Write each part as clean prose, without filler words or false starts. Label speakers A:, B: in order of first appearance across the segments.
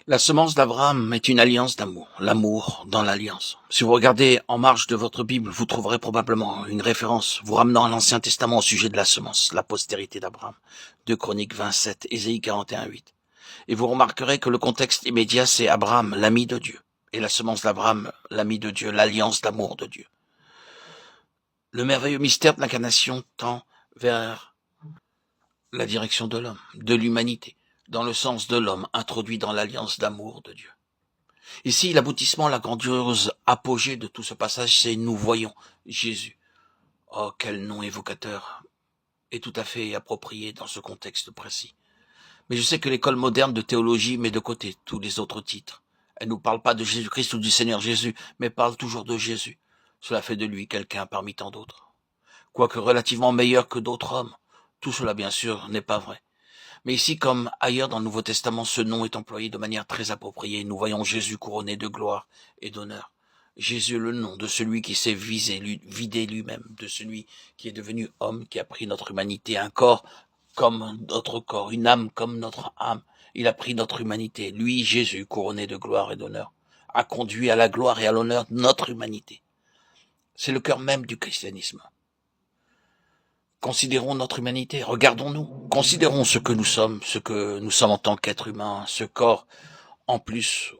A: La semence d'Abraham est une alliance d'amour, l'amour dans l'alliance. Si vous regardez en marge de votre Bible, vous trouverez probablement une référence vous ramenant à l'Ancien Testament au sujet de la semence, la postérité d'Abraham. 2 Chroniques 27, Ésaïe 41, 8. Et vous remarquerez que le contexte immédiat, c'est Abraham, l'ami de Dieu, et la semence d'Abraham, l'ami de Dieu, l'alliance d'amour de Dieu. Le merveilleux mystère de l'incarnation tend vers la direction de l'homme, de l'humanité, dans le sens de l'homme introduit dans l'alliance d'amour de Dieu. Ici, l'aboutissement, la grandiose apogée de tout ce passage, c'est nous voyons Jésus. Oh, quel nom évocateur et tout à fait approprié dans ce contexte précis. Mais je sais que l'école moderne de théologie met de côté tous les autres titres. Elle ne nous parle pas de Jésus-Christ ou du Seigneur Jésus, mais parle toujours de Jésus. Cela fait de lui quelqu'un parmi tant d'autres. Quoique relativement meilleur que d'autres hommes. Tout cela, bien sûr, n'est pas vrai. Mais ici, comme ailleurs dans le Nouveau Testament, ce nom est employé de manière très appropriée. Nous voyons Jésus couronné de gloire et d'honneur. Jésus est le nom de celui qui s'est vidé lui-même, de celui qui est devenu homme, qui a pris notre humanité, un corps comme notre corps, une âme comme notre âme. Il a pris notre humanité. Lui, Jésus, couronné de gloire et d'honneur, a conduit à la gloire et à l'honneur notre humanité. C'est le cœur même du christianisme. Considérons notre humanité, regardons-nous, considérons ce que nous sommes en tant qu'être humain, ce corps en plus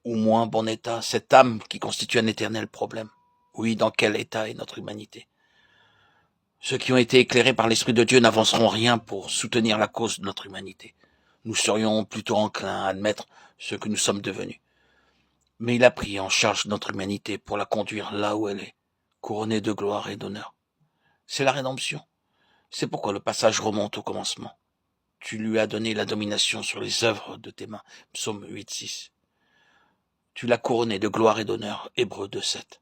A: ou moins bon état, cette âme qui constitue un éternel problème. Oui, dans quel état est notre humanité? Ceux qui ont été éclairés par l'Esprit de Dieu n'avanceront rien pour soutenir la cause de notre humanité. Nous serions plutôt enclins à admettre ce que nous sommes devenus. Mais il a pris en charge notre humanité pour la conduire là où elle est, couronnée de gloire et d'honneur. C'est la rédemption. C'est pourquoi le passage remonte au commencement. Tu lui as donné la domination sur les œuvres de tes mains. Psaume 8, 6. Tu l'as couronné de gloire et d'honneur. Hébreux 2, 7.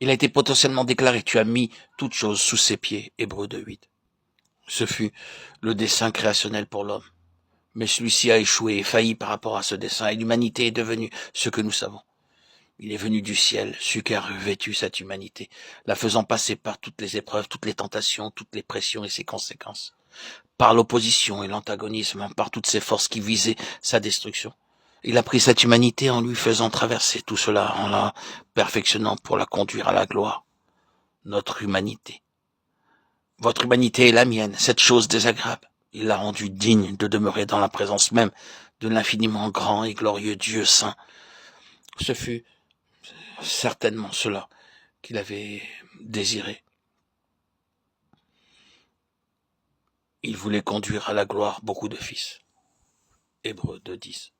A: Il a été potentiellement déclaré, tu as mis toutes choses sous ses pieds. Hébreux 2, 8. Ce fut le dessein créationnel pour l'homme. Mais celui-ci a échoué et failli par rapport à ce dessein, et l'humanité est devenue ce que nous savons. Il est venu du ciel, celui qui a revêtu cette humanité, la faisant passer par toutes les épreuves, toutes les tentations, toutes les pressions et ses conséquences, par l'opposition et l'antagonisme, par toutes ces forces qui visaient sa destruction. Il a pris cette humanité en lui faisant traverser tout cela, en la perfectionnant pour la conduire à la gloire. Notre humanité. Votre humanité est la mienne, cette chose désagréable. Il l'a rendue digne de demeurer dans la présence même de l'infiniment grand et glorieux Dieu saint. Ce fut certainement cela qu'il avait désiré. Il voulait conduire à la gloire beaucoup de fils. Hébreux 2, 10.